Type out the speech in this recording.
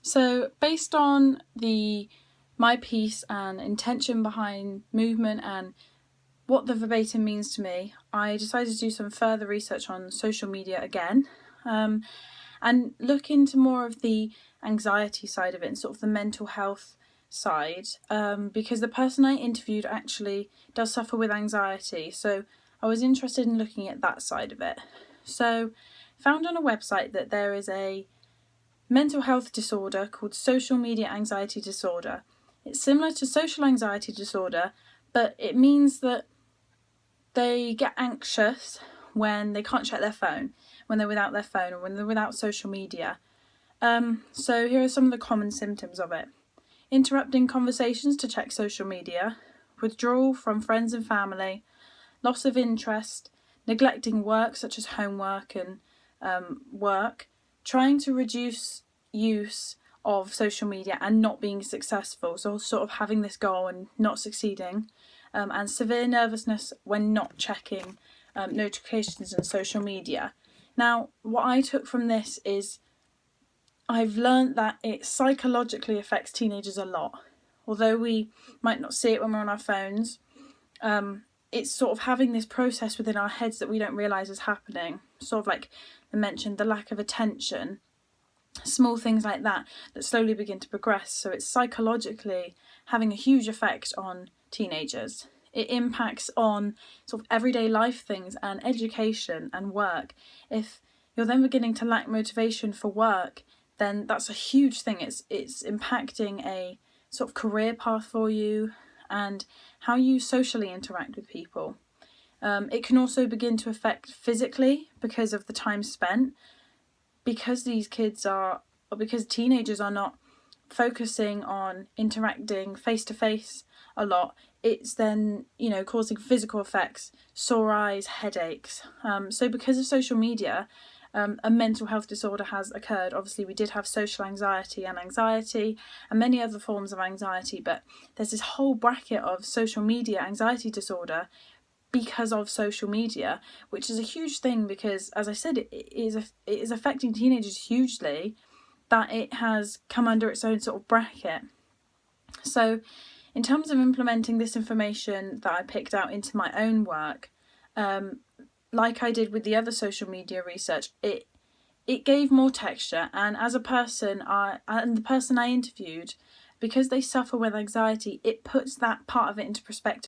So based on my piece and intention behind movement and what the verbatim means to me, I decided to do some further research on social media again, and look into more of the anxiety side of it and sort of the mental health side, because the person I interviewed actually does suffer with anxiety, so I was interested in looking at that side of it. So found on a website that there is a mental health disorder called social media anxiety disorder. It's similar to social anxiety disorder, but it means that they get anxious when they can't check their phone, when they're without their phone, or when they're without social media. So here are some of the common symptoms of it: interrupting conversations to check social media, withdrawal from friends and family, loss of interest, neglecting work such as homework and work, trying to reduce use of social media and not being successful, so sort of having this goal and not succeeding, and severe nervousness when not checking notifications on social media. Now, what I took from this is I've learned that it psychologically affects teenagers a lot. Although we might not see it when we're on our phones, it's sort of having this process within our heads that we don't realise is happening. Sort of like I mentioned, the lack of attention, small things like that slowly begin to progress. So it's psychologically having a huge effect on teenagers. It impacts on sort of everyday life things and education and work. If you're then beginning to lack motivation for work, then that's a huge thing. It's impacting a sort of career path for you and how you socially interact with people. It can also begin to affect physically because of the time spent. Because teenagers are not focusing on interacting face to face a lot, it's then causing physical effects, sore eyes, headaches. So because of social media, a mental health disorder has occurred. Obviously, we did have social anxiety and many other forms of anxiety, but there's this whole bracket of social media anxiety disorder because of social media, which is a huge thing because, as I said, it is affecting teenagers hugely, that it has come under its own sort of bracket. So in terms of implementing this information that I picked out into my own work, like I did with the other social media research, it gave more texture. And as a person, the person I interviewed, because they suffer with anxiety, it puts that part of it into perspective